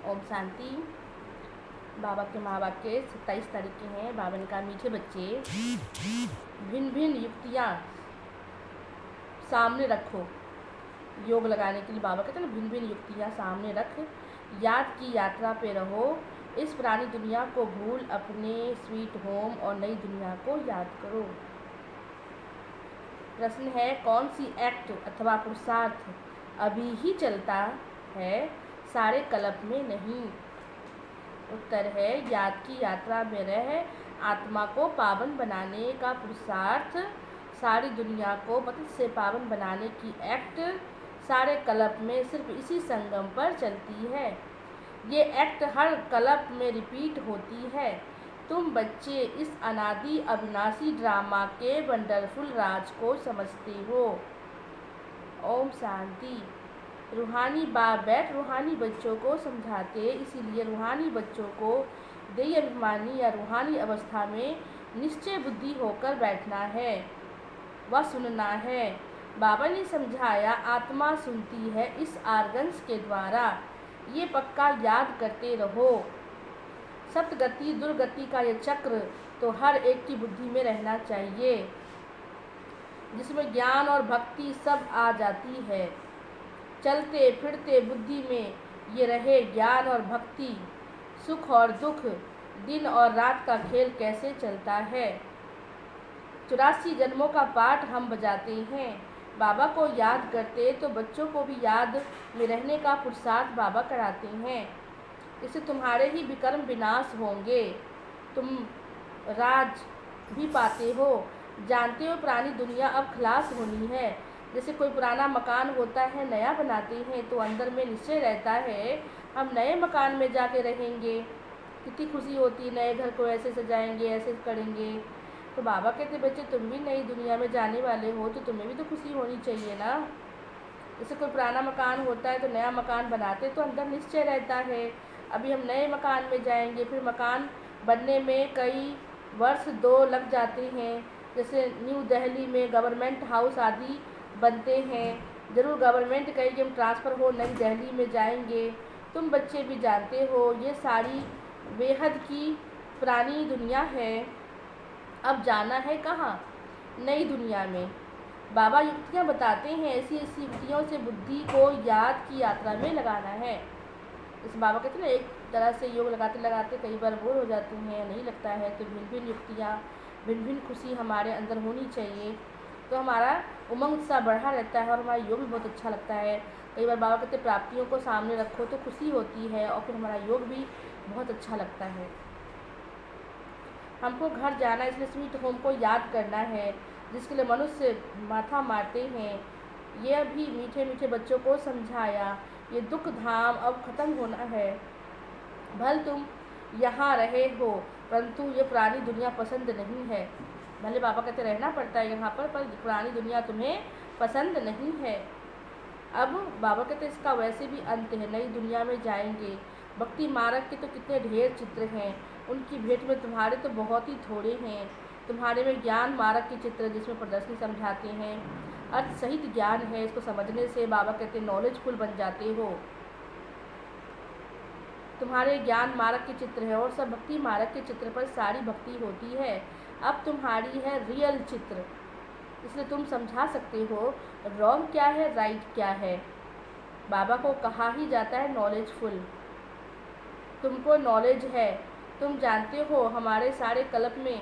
ओम शांति। बाबा के महावाक्य 27 तारीख के हैं। बाबा ने कहा, मीठे बच्चे, भिन्न भिन्न युक्तियाँ सामने रखो। योग लगाने के लिए बाबा कहते हैं ना, भिन्न भिन्न युक्तियाँ सामने रख, याद की यात्रा पे रहो। इस पुरानी दुनिया को भूल अपने स्वीट होम और नई दुनिया को याद करो। प्रश्न है, कौन सी एक्ट अथवा पुरुषार्थ अभी ही चलता है, सारे कल्प में नहीं? उत्तर है, याद की यात्रा में रह आत्मा को पावन बनाने का पुरुषार्थ, सारी दुनिया को पतित से पावन बनाने की एक्ट सारे कल्प में सिर्फ इसी संगम पर चलती है। ये एक्ट हर कल्प में रिपीट होती है। तुम बच्चे इस अनादि अविनाशी ड्रामा के वंडरफुल राज को समझते हो। ओम शांति। रूहानी बाप बैठ रूहानी बच्चों को समझाते, इसीलिए रूहानी बच्चों को देय अभिमानी या रूहानी अवस्था में निश्चय बुद्धि होकर बैठना है, वह सुनना है। बाबा ने समझाया, आत्मा सुनती है इस आर्गन्स के द्वारा, ये पक्का याद करते रहो। सतगति दुर्गति का यह चक्र तो हर एक की बुद्धि में रहना चाहिए, जिसमें ज्ञान और भक्ति सब आ जाती है। चलते फिरते बुद्धि में ये रहे ज्ञान और भक्ति, सुख और दुख, दिन और रात का खेल कैसे चलता है। 84 जन्मों का पाठ हम बजाते हैं, बाबा को याद करते तो बच्चों को भी याद में रहने का पुरुषार्थ बाबा कराते हैं। इससे तुम्हारे ही विकर्म विनाश होंगे, तुम राज भी पाते हो। जानते हो, पुरानी दुनिया अब खलास होनी है। जैसे कोई पुराना मकान होता है, नया बनाते हैं तो अंदर में निश्चय रहता है हम नए मकान में जाके रहेंगे, कितनी खुशी होती है, नए घर को ऐसे सजाएंगे, ऐसे करेंगे। तो बाबा कहते, बच्चे तुम भी नई दुनिया में जाने वाले हो तो तुम्हें भी तो खुशी होनी चाहिए ना। जैसे कोई पुराना मकान होता है तो नया मकान बनाते तो अंदर निश्चय रहता है अभी हम नए मकान में जाएंगे। फिर मकान बनने में कई वर्ष 2 लग जाते हैं। जैसे न्यू दिल्ली में गवर्नमेंट हाउस आदि बनते हैं, ज़रूर गवर्नमेंट कहेगी हम ट्रांसफ़र हो नई दिल्ली में जाएंगे। तुम बच्चे भी जानते हो ये सारी बेहद की पुरानी दुनिया है, अब जाना है कहाँ? नई दुनिया में। बाबा युक्तियाँ बताते हैं, ऐसी ऐसी युक्तियों से बुद्धि को याद की यात्रा में लगाना है। इस बाबा कहते हैं ना, एक तरह से योग लगाते लगाते कई बार बोर हो जाते हैं, नहीं लगता है, तो भिन्न भिन्न युक्तियाँ, भिन्न भिन्न खुशी हमारे अंदर होनी चाहिए, तो हमारा उमंग उत्साह बढ़ा रहता है और हमारा योग भी बहुत अच्छा लगता है। कई बार बाबा कहते प्राप्तियों को सामने रखो तो खुशी होती है और फिर हमारा योग भी बहुत अच्छा लगता है। हमको घर जाना, इसलिए स्वीट होम को याद करना है, जिसके लिए मनुष्य माथा मारते हैं। यह भी मीठे मीठे बच्चों को समझाया, ये दुख धाम अब ख़त्म होना है। भले तुम यहाँ रहे हो, परंतु ये पुरानी दुनिया पसंद नहीं है। भले बाबा कहते रहना पड़ता है यहाँ पर पुरानी दुनिया तुम्हें पसंद नहीं है। अब बाबा कहते इसका वैसे भी अंत है, नई दुनिया में जाएंगे। भक्ति मार्ग के तो कितने ढेर चित्र हैं, उनकी भेंट में तुम्हारे तो बहुत ही थोड़े हैं। तुम्हारे में ज्ञान मार्ग के चित्र जिसमें प्रदर्शनी समझाते हैं, अर्थ सहित ज्ञान है, इसको समझने से बाबा कहते नॉलेजफुल बन जाते हो। तुम्हारे ज्ञान मार्ग के चित्र है और सब भक्ति मार्ग के चित्र पर सारी भक्ति होती है। अब तुम्हारी है रियल चित्र, इसलिए तुम समझा सकते हो रॉन्ग क्या है, राइट क्या है। बाबा को कहा ही जाता है नॉलेजफुल। तुमको नॉलेज है, तुम जानते हो हमारे सारे कल्प में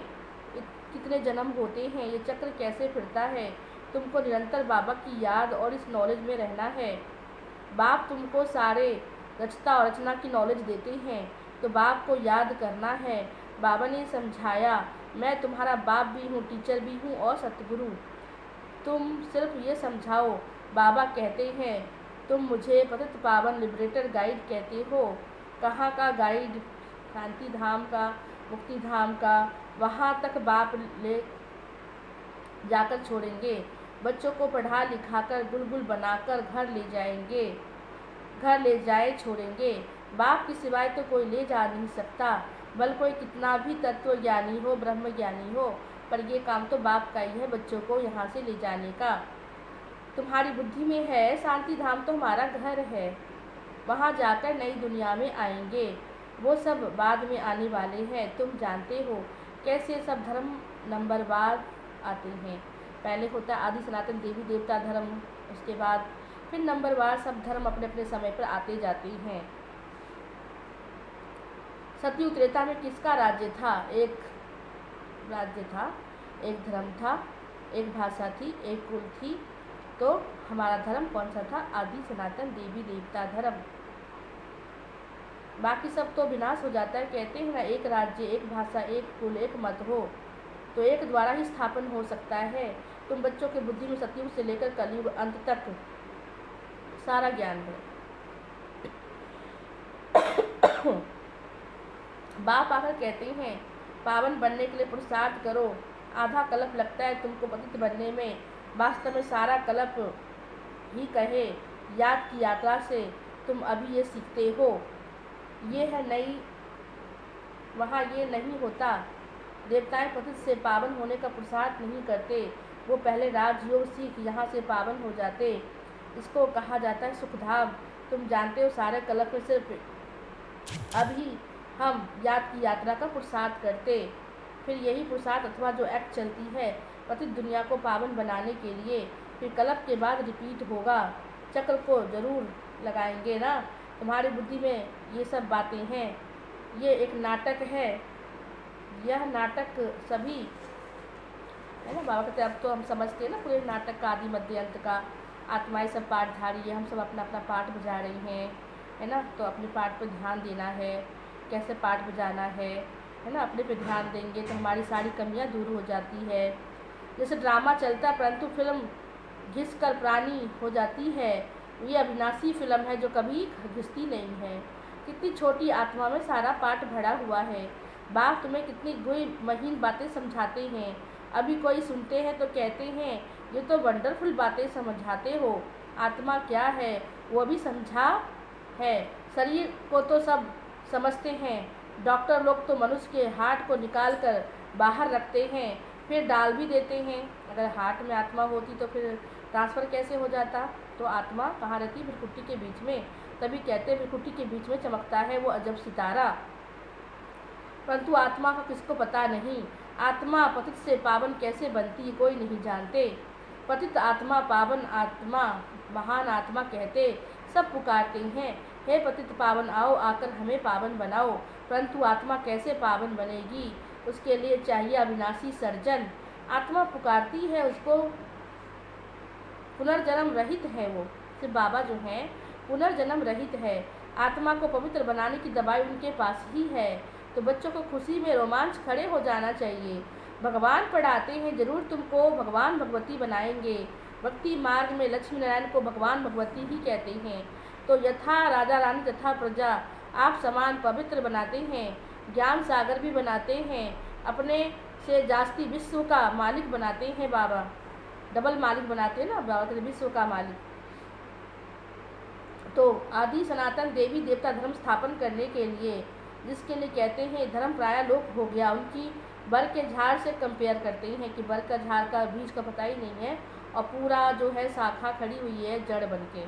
कितने जन्म होते हैं, ये चक्र कैसे फिरता है। तुमको निरंतर बाबा की याद और इस नॉलेज में रहना है। बाप तुमको सारे रचता और रचना की नॉलेज देते हैं, तो बाप को याद करना है। बाबा ने समझाया, मैं तुम्हारा बाप भी हूँ, टीचर भी हूँ और सतगुरु। तुम सिर्फ ये समझाओ। बाबा कहते हैं, तुम मुझे पतित पावन लिबरेटर गाइड कहते हो। कहाँ का गाइड? शांति धाम का, मुक्ति धाम का। वहाँ तक बाप ले जाकर छोड़ेंगे। बच्चों को पढ़ा लिखा कर बुलबुल बनाकर घर ले जाएंगे, घर ले जाए छोड़ेंगे। बाप के सिवाय तो कोई ले जा नहीं सकता, भले कोई कितना भी तत्व ज्ञानी हो, ब्रह्म ज्ञानी हो, पर ये काम तो बाप का ही है, बच्चों को यहाँ से ले जाने का। तुम्हारी बुद्धि में है शांति धाम तो हमारा घर है, वहाँ जाकर नई दुनिया में आएंगे। वो सब बाद में आने वाले हैं। तुम जानते हो कैसे सब धर्म नंबरवार आते हैं। पहले होता है आदि सनातन देवी देवता धर्म, उसके बाद फिर नंबरवार सब धर्म अपने अपने समय पर आते जाते हैं। सतयुग त्रेता में किसका राज्य था? एक राज्य था, एक धर्म था, एक भाषा थी, एक कुल थी। तो हमारा धर्म कौन सा था? आदि सनातन देवी देवता धर्म। बाकी सब तो विनाश हो जाता है। कहते हैं ना, एक राज्य, एक भाषा, एक कुल, एक मत हो तो एक द्वारा ही स्थापन हो सकता है। तुम बच्चों के बुद्धि में सतयुग से लेकर कलयुग अंत तक सारा ज्ञान है। बाप आकर कहते हैं पावन बनने के लिए पुरुषार्थ करो। आधा कल्प लगता है तुमको पतित बनने में, वास्तव में सारा कल्प ही कहे। याद की यात्रा से तुम अभी ये सीखते हो। ये है नई, वहाँ ये नहीं होता। देवताएं पतित से पावन होने का पुरुषार्थ नहीं करते, वो पहले राजयोग सीख यहाँ से पावन हो जाते। इसको कहा जाता है सुखधाम। तुम जानते हो सारे कल्प में सिर्फ अभी हम याद की यात्रा का पुरुषार्थ करते। फिर यही पुरुषार्थ अथवा जो एक्ट चलती है पतित दुनिया को पावन बनाने के लिए, फिर कल्प के बाद रिपीट होगा। चक्र को जरूर लगाएंगे ना। तुम्हारी बुद्धि में ये सब बातें हैं। ये एक नाटक है। यह नाटक सभी है ना। बाबा कहते अब तो हम समझते हैं ना पूरे नाटक का आदि मध्य अंत का। आत्माएं सब पाठधारी है, हम सब अपना अपना पाठ बजा रही हैं, है ना। तो अपने पाठ पर ध्यान देना है, कैसे पाठ बजाना है ना। अपने पे ध्यान देंगे तो हमारी सारी कमियां दूर हो जाती है। जैसे ड्रामा चलता है परंतु फिल्म घिस कर प्राणी हो जाती है। ये अविनाशी फिल्म है जो कभी घिसती नहीं है। कितनी छोटी आत्मा में सारा पाठ भरा हुआ है। बाप तुम्हें कितनी गुई महीन बातें समझाते हैं। अभी कोई सुनते हैं तो कहते हैं ये तो वंडरफुल बातें समझाते हो। आत्मा क्या है वो भी समझा है। शरीर को तो सब समझते हैं। डॉक्टर लोग तो मनुष्य के हार्ट को निकाल कर बाहर रखते हैं, फिर डाल भी देते हैं। अगर हार्ट में आत्मा होती तो फिर ट्रांसफ़र कैसे हो जाता? तो आत्मा कहाँ रहती? भ्रिकुटी के बीच में। तभी कहते हैं भ्रिकुटी के बीच में चमकता है वो अजब सितारा। परंतु आत्मा का किसको पता नहीं। आत्मा पतित से पावन कैसे बनती कोई नहीं जानते। पतित आत्मा, पावन आत्मा, महान आत्मा कहते सब पुकारते हैं, हे पतित पावन आओ, आकर हमें पावन बनाओ। परंतु आत्मा कैसे पावन बनेगी? उसके लिए चाहिए अविनाशी सर्जन। आत्मा पुकारती है उसको। पुनर्जन्म रहित है वो। सिर्फ बाबा जो हैं पुनर्जन्म रहित है। आत्मा को पवित्र बनाने की दवाई उनके पास ही है। तो बच्चों को खुशी में रोमांच खड़े हो जाना चाहिए। भगवान पढ़ाते हैं जरूर तुमको भगवान भगवती बनाएंगे। भक्ति मार्ग में लक्ष्मी नारायण को भगवान भगवती ही कहते हैं। तो यथा राजा रानी तथा प्रजा आप समान पवित्र बनाते हैं। ज्ञान सागर भी बनाते हैं। अपने से जास्ती विश्व का मालिक बनाते हैं बाबा। डबल मालिक बनाते हैं ना बाबा के विश्व का मालिक। तो आदि सनातन देवी देवता धर्म स्थापन करने के लिए, जिसके लिए कहते हैं धर्म प्राय लोप हो गया। उनकी बर के झाड़ से कंपेयर करते हैं कि बर का झाड़ का बीज का पता ही नहीं है और पूरा जो है शाखा खड़ी हुई है जड़ बन के।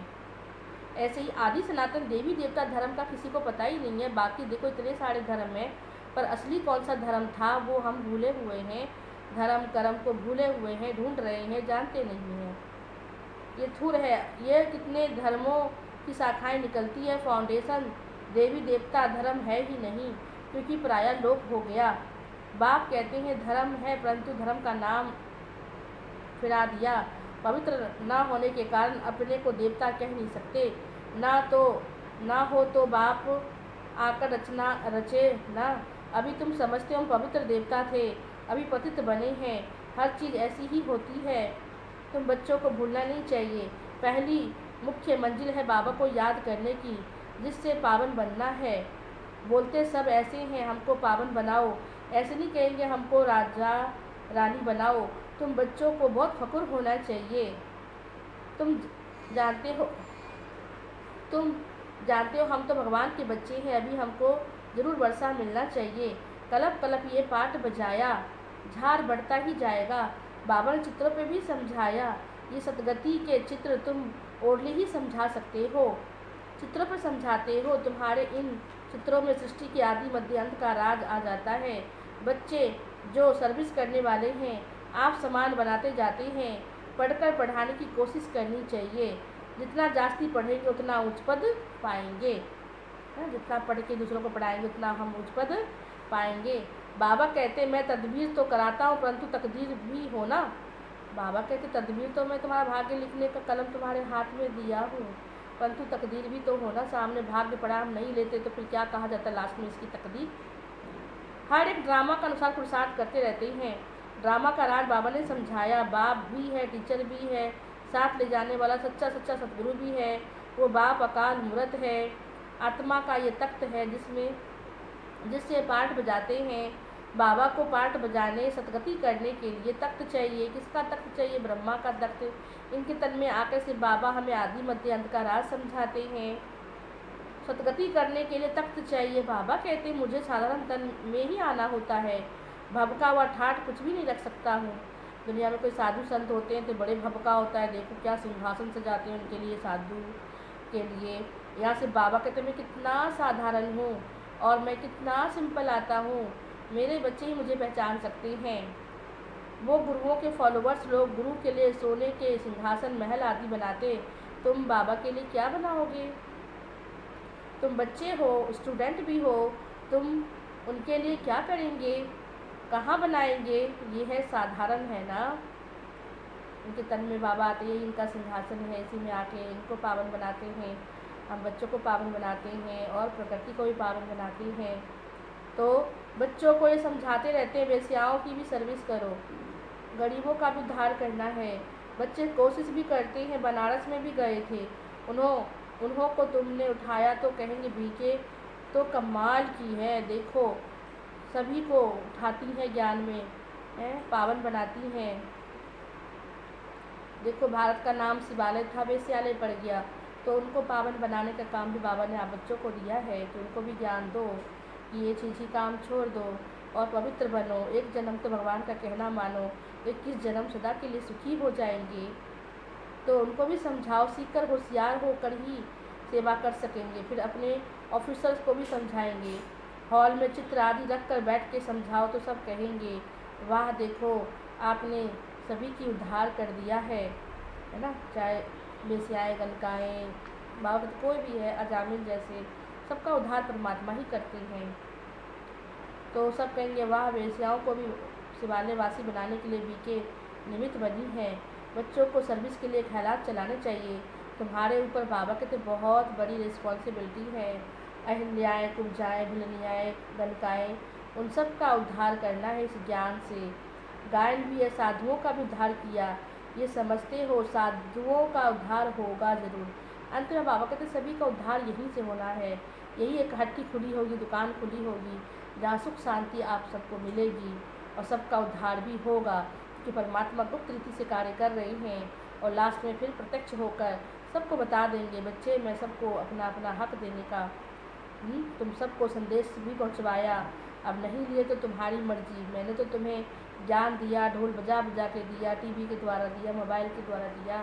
ऐसे ही आदि सनातन देवी देवता धर्म का किसी को पता ही नहीं है। बाकी देखो इतने सारे धर्म हैं, पर असली कौन सा धर्म था वो हम भूले हुए हैं। धर्म कर्म को भूले हुए हैं, ढूंढ रहे हैं, जानते नहीं हैं। ये थुर है। ये कितने धर्मों की शाखाएं निकलती है। फाउंडेशन देवी देवता धर्म है ही नहीं, क्योंकि प्राय लोप हो गया। बाप कहते हैं धर्म है, परंतु धर्म का नाम फिरा दिया। पवित्र ना होने के कारण अपने को देवता कह नहीं सकते। ना हो तो बाप आकर रचना रचे ना। अभी तुम समझते हो पवित्र देवता थे, अभी पतित बने हैं। हर चीज़ ऐसी ही होती है। तुम बच्चों को भूलना नहीं चाहिए। पहली मुख्य मंजिल है बाबा को याद करने की, जिससे पावन बनना है। बोलते सब ऐसे हैं, हमको पावन बनाओ। ऐसे नहीं कहेंगे हमको राजा रानी बनाओ। तुम बच्चों को बहुत फक्र होना चाहिए। तुम जानते हो हम तो भगवान के बच्चे हैं। अभी हमको ज़रूर वर्षा मिलना चाहिए। कलप कलप ये पाठ बजाया, झार बढ़ता ही जाएगा। बाबा ने चित्रों पे भी समझाया। ये सतगति के चित्र तुम ओढ़ले ही समझा सकते हो। चित्रों पर समझाते हो। तुम्हारे इन चित्रों में सृष्टि के आदि मध्य अंत का राज आ जाता है। बच्चे जो सर्विस करने वाले हैं, आप सामान बनाते जाते हैं। पढ़कर पढ़ाने की कोशिश करनी चाहिए। जितना जास्ती पढ़ेंगे उतना उच्च पद पाएंगे। जितना पढ़ के दूसरों को पढ़ाएंगे उतना हम उच्च पद पाएंगे। बाबा कहते मैं तदबीर तो कराता हूँ परंतु तकदीर भी हो ना। बाबा कहते तदबीर तो मैं तुम्हारा भाग्य लिखने का कलम तुम्हारे हाथ में दिया हूँ, परंतु तकदीर भी तो होना। सामने भाग्य पड़ा हम नहीं लेते तो फिर क्या कहा जाता लास्ट में इसकी तकदीर। हर एक ड्रामा का अनुसार पुरुषार्थ करते रहते हैं। ड्रामा का राज बाबा ने समझाया। बाप भी है, टीचर भी है, साथ ले जाने वाला सच्चा सच्चा सतगुरु भी है। वो बाप अकाल मूर्त है। आत्मा का ये तख्त है जिससे पाठ बजाते हैं। बाबा को पाठ बजाने सतगति करने के लिए तख्त चाहिए। किसका तख्त चाहिए? ब्रह्मा का तख्त। इनके तन में आकर से बाबा हमें आदि मध्य अंत का राज समझाते हैं। सतगति करने के लिए तख्त चाहिए। बाबा कहते मुझे साधारण तन में ही आना होता है, भबका हुआ ठाठ कुछ भी नहीं रख सकता हूँ। दुनिया में कोई साधु संत होते हैं तो बड़े भबका होता है, देखो क्या सिंहासन सजाते हैं उनके लिए, साधु के लिए। यहाँ से बाबा कहते मैं कितना साधारण हूँ और मैं कितना सिंपल आता हूँ। मेरे बच्चे ही मुझे पहचान सकते हैं। वो गुरुओं के फॉलोअर्स लोग गुरु के लिए सोने के सिंहासन महल आदि बनाते, तुम बाबा के लिए क्या बनाओगे? तुम बच्चे हो, स्टूडेंट भी हो, तुम उनके लिए क्या करेंगे, कहाँ बनाएंगे? ये है साधारण है ना। उनके तन में बाबा आते हैं, इनका सिंहासन है, इसी में आके इनको पावन बनाते हैं। हम बच्चों को पावन बनाते हैं और प्रकृति को भी पावन बनाते हैं। तो बच्चों को ये समझाते रहते हैं वेश्याओं की भी सर्विस करो, गरीबों का भी उद्धार करना है। बच्चे कोशिश भी करते हैं, बनारस में भी गए थे, उन्हों को तुमने उठाया तो कहेंगे बीके तो कमाल की है, देखो सभी को उठाती हैं ज्ञान में, पावन बनाती हैं। देखो भारत का नाम शिवालय था, वेश्यालय पड़ गया, तो उनको पावन बनाने का काम भी बाबा ने आप बच्चों को दिया है कि उनको भी ज्ञान दो कि ये चीज़ी काम छोड़ दो और पवित्र बनो। एक जन्म तो भगवान का कहना मानो, 21 जन्म सदा के लिए सुखी हो जाएंगे। तो उनको भी समझाओ, सीखकर होशियार होकर ही सेवा कर सकेंगे। फिर अपने ऑफिसर्स को भी समझाएंगे। हॉल में चित्र आदि रख कर बैठ के समझाओ तो सब कहेंगे वाह देखो आपने सभी की उद्धार कर दिया है ना। चाहे वेश्याएँ, गणकाएँ, बाबा कोई भी है, अजामिल जैसे, सबका उद्धार परमात्मा ही करते हैं। तो सब कहेंगे वाह वेश्याओं को भी शिवालय वासी बनाने के लिए बीके निमित्त बनी है। बच्चों को सर्विस के लिए ख्यालात चलाने चाहिए। तुम्हारे ऊपर बाबा कहते बहुत बड़ी रिस्पॉन्सिबिलिटी है। अहिल्याएँ, कुब्जाएँ, भिलनियाएँ, गणकाएँ, उन सब का उद्धार करना है इस ज्ञान से। गायन भी है, साधुओं का भी उद्धार किया, ये समझते हो, साधुओं का उद्धार होगा ज़रूर। अंत में बाबा कहते सभी का उद्धार यहीं से होना है। यही एक हट्टी खुली होगी, दुकान खुली होगी जहाँ सुख शांति आप सबको मिलेगी और सबका उद्धार भी होगा, क्योंकि परमात्मा गुप्त रीति से कार्य कर रहे हैं और लास्ट में फिर प्रत्यक्ष होकर सबको बता देंगे बच्चे मैं सबको अपना अपना हक देने का तुम सबको संदेश भी पहुँचवाया, अब नहीं लिए तो तुम्हारी मर्जी। मैंने तो तुम्हें ज्ञान दिया, ढोल बजा बजा के दिया, टीवी के द्वारा दिया, मोबाइल के द्वारा दिया,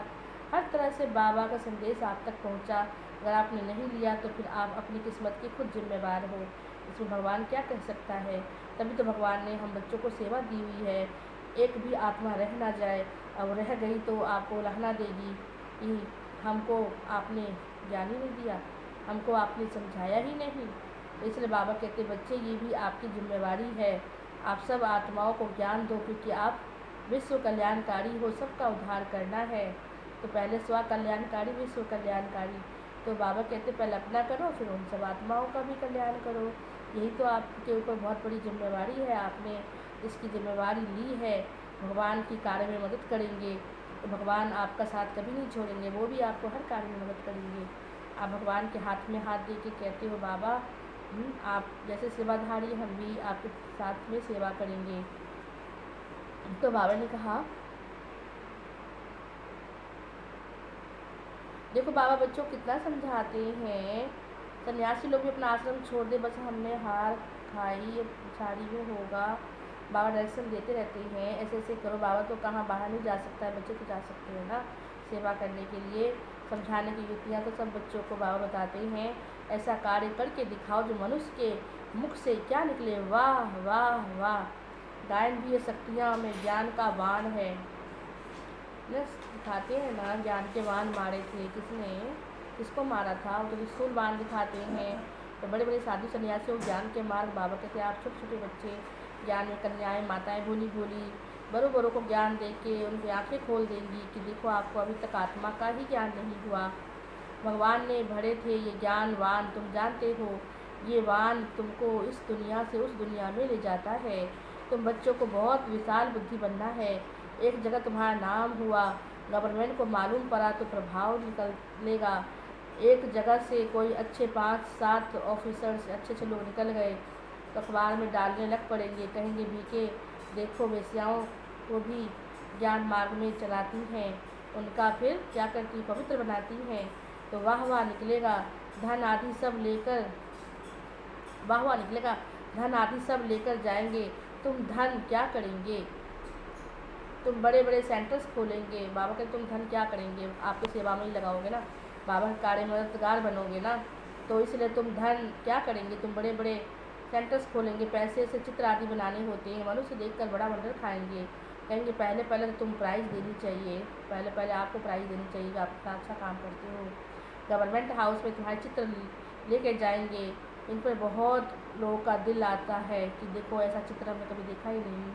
हर तरह से बाबा का संदेश आप तक पहुंचा। अगर आपने नहीं लिया तो फिर आप अपनी किस्मत के खुद जिम्मेवार हो। इसमें भगवान क्या कह सकता है? तभी तो भगवान ने हम बच्चों को सेवा दी हुई है। एक भी आत्मा रह ना जाए, अब रह गई तो आपको लहना देगी कि हमको आपने ज्ञान ही नहीं दिया, हमको आपने समझाया ही नहीं। इसलिए बाबा कहते बच्चे ये भी आपकी जिम्मेवारी है, आप सब आत्माओं को ज्ञान दो, क्योंकि आप विश्व कल्याणकारी हो, सबका उद्धार करना है। तो पहले स्व कल्याणकारी, विश्व कल्याणकारी। तो बाबा कहते पहले अपना करो, फिर उन सब आत्माओं का भी कल्याण करो। यही तो आपके ऊपर बहुत बड़ी जिम्मेवारी है, आपने इसकी जिम्मेवारी ली है। भगवान की कार्य में मदद करेंगे तो भगवान आपका साथ कभी नहीं छोड़ेंगे, वो भी आपको हर कार्य में मदद करेंगे। आप भगवान के हाथ में हाथ दे के कहते हो बाबा आप जैसे सेवाधारी हम भी आपके साथ में सेवा करेंगे। तो बाबा ने कहा देखो बाबा बच्चों कितना समझाते हैं, सन्यासी लोग भी अपना आश्रम छोड़ दे, बस हमने हार खाई साड़ी में होगा। बाबा डायरेक्शन देते रहते हैं ऐसे ऐसे करो। बाबा तो कहाँ बाहर नहीं जा सकता है, बच्चे तो जा सकते हैं ना सेवा करने के लिए। समझाने की युक्तियाँ तो सब बच्चों को बाबा बताते हैं। ऐसा कार्य करके दिखाओ जो मनुष्य के मुख से क्या निकले। वाह वाह वाह। गायन भी ये शक्तियाँ में ज्ञान का बाण है। दिखाते हैं ना, ज्ञान के बाण मारे थे किसने, किसको मारा था, तो त्रिशूल बाण दिखाते हैं। तो बड़े बड़े साधु सन्यासियों ज्ञान के मार्ग बाबा कहते हैं। आप छोटे छोटे बच्चे ज्ञान में, कन्याएँ माताएँ भोली भोली बड़ों बड़ों को ज्ञान दे के उनकी आंखें खोल देंगी कि देखो आपको अभी तक आत्मा का ही ज्ञान नहीं हुआ। भगवान ने भरे थे ये ज्ञान वान, तुम जानते हो ये वान तुमको इस दुनिया से उस दुनिया में ले जाता है। तुम बच्चों को बहुत विशाल बुद्धि बनना है। एक जगह तुम्हारा नाम हुआ, गवर्नमेंट को मालूम पड़ा तो प्रभाव निकलेगा। एक जगह से कोई अच्छे 5-7 ऑफिसर्स अच्छे अच्छे लोग निकल गए तो अखबार में डालने लग पड़ेंगे, कहेंगे बीके देखो वेश्याओं को भी ज्ञान मार्ग में चलाती हैं, उनका फिर क्या करती, पवित्र बनाती हैं। तो वाह वाह निकलेगा, धन आदि सब लेकर, वाह वाह निकलेगा, धन आदि सब लेकर जाएंगे। तुम धन क्या करेंगे, तुम बड़े बड़े सेंटर्स खोलेंगे। बाबा कहते तुम धन क्या करेंगे, आपकी सेवा में ही लगाओगे ना, बाबा के कार्य में मददगार बनोगे ना, तो इसलिए तुम धन क्या करेंगे, तुम बड़े बड़े सेंटर्स खोलेंगे। पैसे से चित्र आदि बनाने होते हैं, मनुष्य देखकर बड़ा वंडर खाएंगे, कहेंगे पहले पहले तो तुम प्राइज़ देनी चाहिए, पहले पहले आपको प्राइज़ देनी चाहिए, आप इतना अच्छा काम करते हो। गवर्नमेंट हाउस में तुम्हारे चित्र लेके जाएंगे, इन पर बहुत लोगों का दिल आता है कि देखो ऐसा चित्र हमने कभी देखा ही नहीं,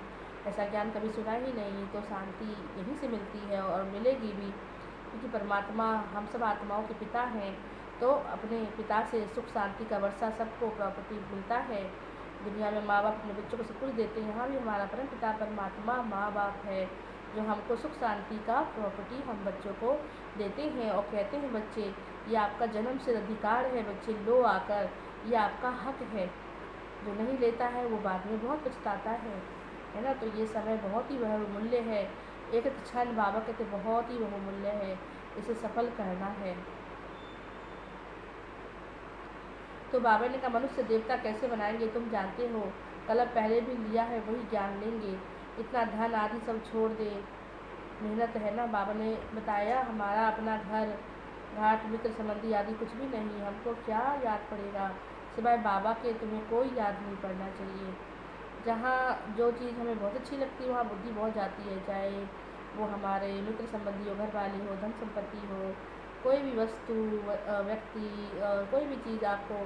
ऐसा ज्ञान कभी सुना ही नहीं। तो शांति यहीं से मिलती है और मिलेगी भी, क्योंकि परमात्मा हम सब आत्माओं के पिता हैं। तो अपने पिता से सुख शांति का वर्षा सबको प्रॉपर्टी मिलता है। दुनिया में माँ बाप अपने बच्चों को सब कुछ देते हैं, यहाँ भी हमारा परम पिता परमात्मा माँ बाप है जो हमको सुख शांति का प्रॉपर्टी हम बच्चों को देते हैं और कहते हैं बच्चे ये आपका जन्म से अधिकार है, बच्चे लो आकर, ये आपका हक है। जो नहीं लेता है वो बाद में बहुत पछताता है ना। तो ये समय बहुत ही बहुमूल्य है, एक क्षण बाबा कहते बहुत ही बहुमूल्य है, इसे सफल करना है। तो बाबा ने कहा मनुष्य देवता कैसे बनाएंगे तुम जानते हो, कलप पहले भी लिया है वही ज्ञान लेंगे, इतना धन आदि सब छोड़ दे, मेहनत है ना। बाबा ने बताया हमारा अपना घर घाट मित्र संबंधी आदि कुछ भी नहीं, हमको क्या याद पड़ेगा सिवाय बाबा के, तुम्हें कोई याद नहीं पड़ना चाहिए। जहाँ जो चीज़ हमें बहुत अच्छी लगती है वहाँ बुद्धि बहुत जाती है, चाहे वो हमारे मित्र संबंधी हो, घर वाले हो, धन संपत्ति हो, कोई भी वस्तु व्यक्ति, कोई भी चीज़ आपको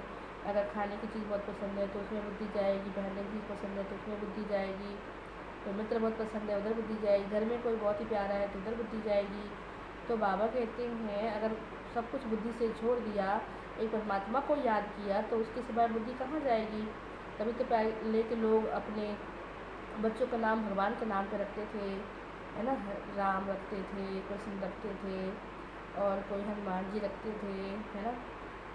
अगर खाने की चीज़ बहुत पसंद है तो उसमें बुद्धि जाएगी, पहनने की चीज़ पसंद है तो उसमें बुद्धि जाएगी, तो मित्र बहुत पसंद है उधर बुद्धि जाएगी, घर में कोई बहुत ही प्यारा है तो उधर बुद्धि जाएगी। तो बाबा कहते हैं अगर सब कुछ बुद्धि से छोड़ दिया, एक परमात्मा को याद किया तो उसके सिवाय बुद्धि कहाँ जाएगी। तभी तो पहले के लोग अपने बच्चों का नाम भगवान के नाम पे रखते थे, है ना, राम रखते थे, कृष्ण रखते थे और कोई हनुमान जी रखते थे, है ना,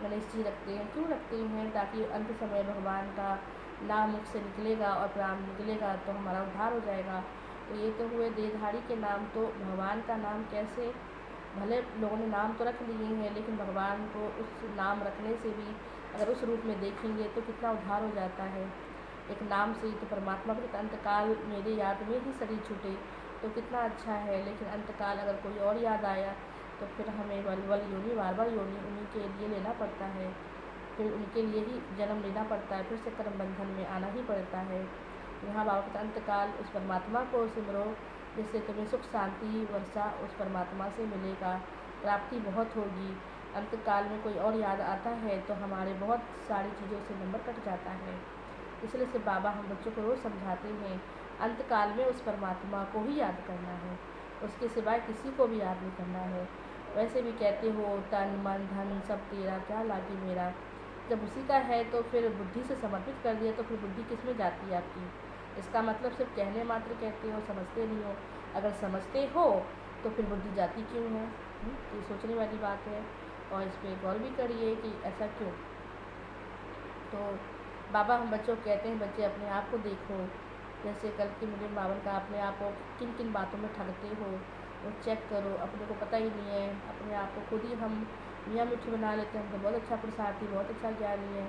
गणेश जी रखते हैं। क्यों रखते हैं, ताकि अंत समय भगवान का नाम मुख से निकलेगा और प्राण निकलेगा तो हमारा उद्धार हो जाएगा। तो ये तो हुए देहधारी के नाम, तो भगवान का नाम कैसे, भले लोगों ने नाम तो रख लिए हैं लेकिन भगवान को उस नाम रखने से भी अगर उस रूप में देखेंगे तो कितना उद्धार हो जाता है। एक नाम से ही तो परमात्मा के अंतकाल मेरे याद में ही शरीर छूटे तो कितना अच्छा है, लेकिन अंतकाल अगर कोई और याद आया तो फिर हमें वल योनि बार बार योनि उन्हीं के लिए लेना पड़ता है, फिर उनके लिए ही जन्म लेना पड़ता है, फिर से कर्म बंधन में आना ही पड़ता है। यहाँ बाबा का अंतकाल उस परमात्मा को सिमरो जिससे तुम्हें सुख शांति वर्षा उस परमात्मा से मिलेगा, प्राप्ति बहुत होगी। अंतकाल में कोई और याद आता है तो हमारे बहुत सारी चीज़ों से नंबर कट जाता है। इसलिए से बाबा हम बच्चों को रोज़ समझाते हैं अंतकाल में उस परमात्मा को ही याद करना है, उसके सिवाय किसी को भी याद नहीं करना है। वैसे भी कहते हो तन मन धन सब तेरा क्या लागे मेरा, जब उसी का है तो फिर बुद्धि से समर्पित कर दिया तो फिर बुद्धि किस में जाती है आपकी। इसका मतलब सिर्फ कहने मात्र कहते हो, समझते नहीं हो। अगर समझते हो तो फिर बुद्धि जाती क्यों है, ये सोचने वाली बात है और इस पर गौर भी करिए कि ऐसा क्यों। तो बाबा हम बच्चों को कहते हैं बच्चे अपने आप को देखो, जैसे कल की मुझे बाबा का अपने आप को किन किन बातों में ठगते हो वो चेक करो, अपने को पता ही नहीं है, अपने आप को खुद ही हम मियाँ मिठी बना लेते हैं, हम तो बहुत अच्छा प्रसादी बहुत अच्छा ज्ञानी है,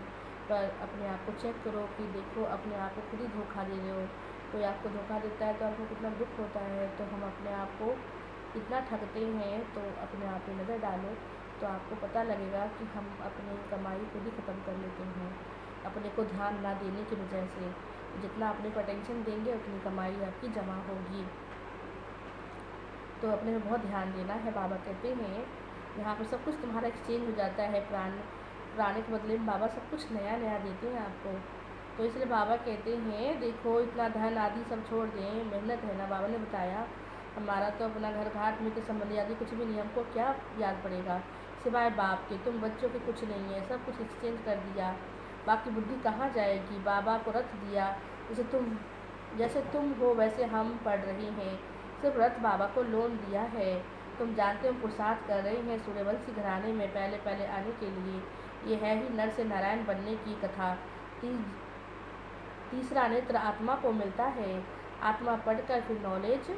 पर अपने आप को चेक करो कि देखो अपने आप को खुद ही धोखा दे रहे हो। कोई आपको धोखा देता है तो आपको कितना दुख होता है, तो हम अपने आप को कितना ठगते हैं, तो अपने आप पे नज़र डालो तो आपको पता लगेगा कि हम अपनी कमाई खुद ही ख़त्म कर लेते हैं, अपने को ध्यान ना देने की वजह से। जितना अपने को अटेंशन देंगे उतनी कमाई आपकी जमा होगी। तो अपने में बहुत ध्यान देना है। बाबा कहते हैं यहाँ पर सब कुछ तुम्हारा एक्सचेंज हो जाता है, पुराने के बदले में बाबा सब कुछ नया नया देते हैं आपको। तो इसलिए बाबा कहते हैं देखो इतना धन आदि सब छोड़ दें, मेहनत है ना, बाबा ने बताया हमारा तो अपना घर घाट में तो संबंधी आदि कुछ भी नहीं, हमको क्या याद पड़ेगा सिवाय बाप के, तुम बच्चों के कुछ नहीं है, सब कुछ एक्सचेंज कर दिया, बाकी बुद्धि कहाँ जाएगी, बाबा को रख दिया, जैसे तुम हो वैसे हम पढ़ रहे हैं, सिर्फ रथ बाबा को लोन दिया है। तुम जानते हो पुरुषार्थ कर रहे हैं सूर्यवंशी घराने में पहले पहले आने के लिए। ये है ही नर से नारायण बनने की कथा। तीसरा नेत्र आत्मा को मिलता है, आत्मा पढ़कर फिर नॉलेज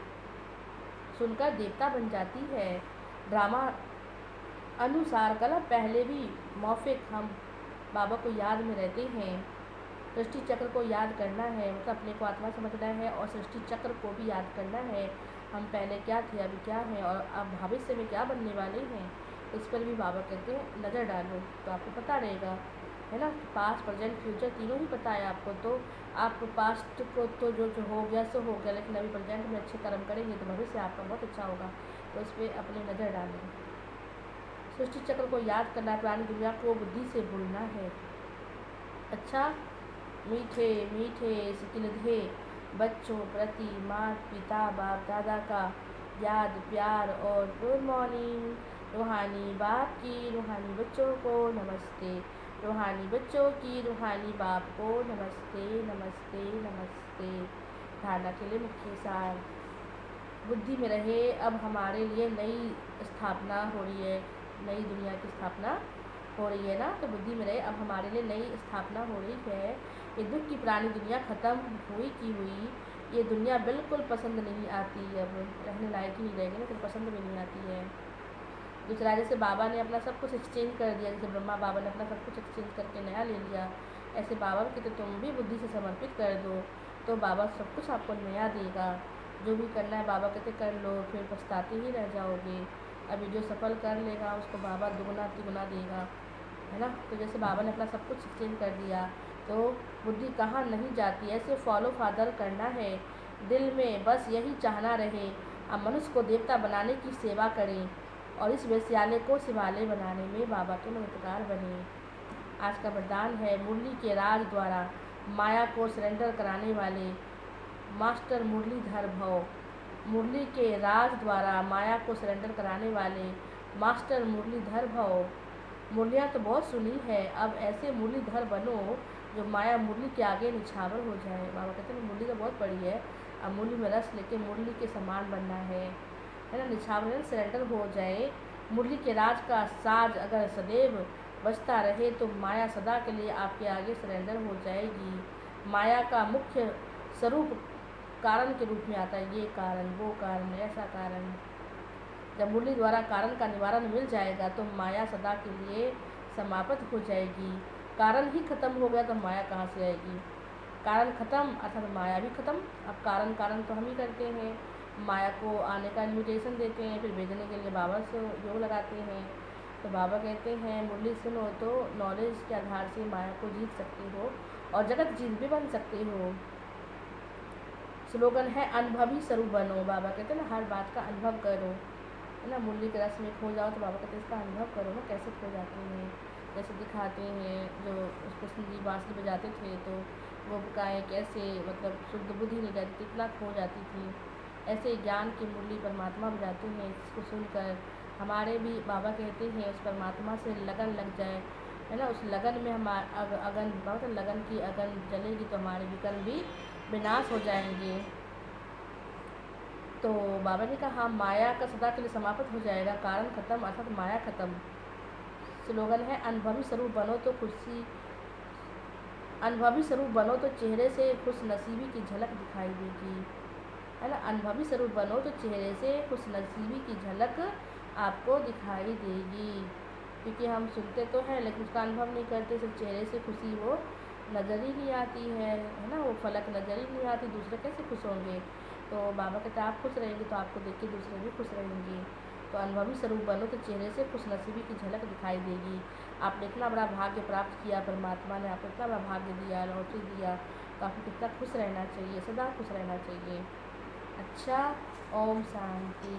सुनकर देवता बन जाती है। ड्रामा अनुसार कल पहले भी मौफिक हम बाबा को याद में रहते हैं। सृष्टि चक्र को याद करना है, मतलब अपने को आत्मा समझना है और सृष्टि चक्र को भी याद करना है। हम पहले क्या थे, अभी क्या हैं और अब भविष्य में क्या बनने वाले हैं, इस पर भी बाबा कहते हैं नज़र डालो तो आपको पता रहेगा, है ना। पास्ट प्रेजेंट फ्यूचर तीनों ही पता है आपको। तो आप पास्ट को तो जो हो गया सो हो गया, लेकिन अभी प्रेजेंट में अच्छे कर्म करेंगे तो भविष्य आपका बहुत अच्छा होगा। तो इस पर अपनी नज़र डालें। सृष्टि चक्र को याद करना, पुरानी दुनिया को बुद्धि से भूलना है। अच्छा, मीठे मीठे सिकिलधे बच्चों प्रति माता पिता बाप दादा का याद प्यार और गुड मॉर्निंग। रूहानी बाप की रूहानी बच्चों को नमस्ते, रूहानी बच्चों की रूहानी बाप को नमस्ते नमस्ते नमस्ते। धारणा के लिए मुख्य सार, बुद्धि में रहे अब हमारे लिए नई स्थापना हो रही है, नई दुनिया की स्थापना हो रही है ना। तो बुद्धि में रहे अब हमारे लिए नई स्थापना हो रही है। ये दुख की पुरानी दुनिया ख़त्म हुई की हुई, ये दुनिया बिल्कुल पसंद नहीं आती, अब रहने लायक ही नहीं रहेगी ना, फिर पसंद भी नहीं आती है। दूसरा, जैसे बाबा ने अपना सब कुछ एक्सचेंज कर दिया, जैसे ब्रह्मा बाबा ने अपना सब कुछ एक्सचेंज करके नया ले लिया, ऐसे बाबा की तो तुम भी बुद्धि से समर्पित कर दो तो बाबा सब कुछ आपको नया देगा। जो भी करना है बाबा कहते कर लो, फिर पछताते ही रह जाओगे। अभी जो सफल कर लेगा उसको बाबा दुगना तिगुना देगा, है ना। तो जैसे बाबा ने अपना सब कुछ एक्सचेंज कर दिया तो बुद्धि कहाँ नहीं जाती, ऐसे फॉलो फादर करना है। दिल में बस यही चाहना रहे अब मनुष्य को देवता बनाने की सेवा करें और इस वेश्यालय को शिवालय बनाने में बाबा के मददगार बने। आज का वरदान है, मुरली के राज द्वारा माया को सरेंडर कराने वाले मास्टर मुरलीधर भव। मुरली के राज द्वारा माया को सरेंडर कराने वाले मास्टर मुरलीधर भव। मुरलियाँ तो बहुत सुनी है, अब ऐसे मुरलीधर बनो जो माया मुरली के आगे निछावर हो जाए। बाबा कहते हैं मुरली तो बहुत बड़ी है, अब मुरली में रस लेके मुरली के समान बनना है ना, निछावर सरेंडर हो जाए। मुरली के राज का साज अगर सदैव बजता रहे तो माया सदा के लिए आपके आगे सरेंडर हो जाएगी। माया का मुख्य स्वरूप कारण के रूप में आता है, ये कारण वो कारण ऐसा कारण। जब मुरली द्वारा कारण का निवारण मिल जाएगा तो माया सदा के लिए समाप्त हो जाएगी। कारण ही खत्म हो गया तो माया कहाँ से आएगी। कारण खत्म अर्थात माया भी खत्म। अब कारण तो हम ही करते हैं, माया को आने का इन्विटेशन देते हैं, फिर भेजने के लिए बाबा से योग लगाते हैं। तो बाबा कहते हैं मुरली सुनो तो नॉलेज के आधार से माया को जीत सकते हो और जगत जीत भी बन सकते हो। स्लोगन है अनुभवी स्वरूप बनो। बाबा कहते हैं ना हर बात का अनुभव करो, है ना। मुरली के रस में खो जाओ तो बाबा कहते हैं इसका अनुभव करो ना, कैसे खो जाते हैं। जैसे दिखाते हैं जो कृष्ण जी बांसुरी बजाते थे तो गोपिकाएँ कैसे मतलब शुद्ध बुद्धि नहीं रहती थी, इतना खो जाती थी। ऐसे ज्ञान की मुरली परमात्मा बजाते हैं, इसको सुनकर हमारे भी बाबा कहते हैं उस परमात्मा से लगन लग जाए, है ना। उस लगन में हम अगन बहुत लगन की अगन जलेगी तो हमारे विकर्म भी विनाश हो जाएंगे। तो बाबा ने कहा माया का सदा के लिए समाप्त हो जाएगा, कारण खत्म अर्थात माया खत्म। स्लोगन है अनुभवी स्वरूप बनो तो अनुभवी स्वरूप बनो तो चेहरे से खुश नसीबी की झलक दिखाई देगी, है ना। अनुभवी स्वरूप बनो तो चेहरे से खुश नसीबी की झलक आपको दिखाई देगी। क्योंकि हम सुनते तो हैं लेकिन उसका अनुभव नहीं करते, सिर्फ चेहरे से खुशी वो नज़र ही नहीं आती है ना, वो फलक नज़र ही नहीं आती, दूसरे कैसे खुश होंगे। तो बाबा कहते हैं आप खुश रहेंगे तो आपको देख के दूसरे भी खुश रहेंगे। तो अनुभवी स्वरूप बनो तो चेहरे से खुशनसीबी की झलक दिखाई देगी। आपने इतना बड़ा भाग्य प्राप्त किया, परमात्मा ने आपको इतना बड़ा भाग्य दिया, लॉटरी दिया, तो आपको कितना खुश रहना चाहिए, सदा खुश रहना चाहिए। अच्छा, ओम शांति।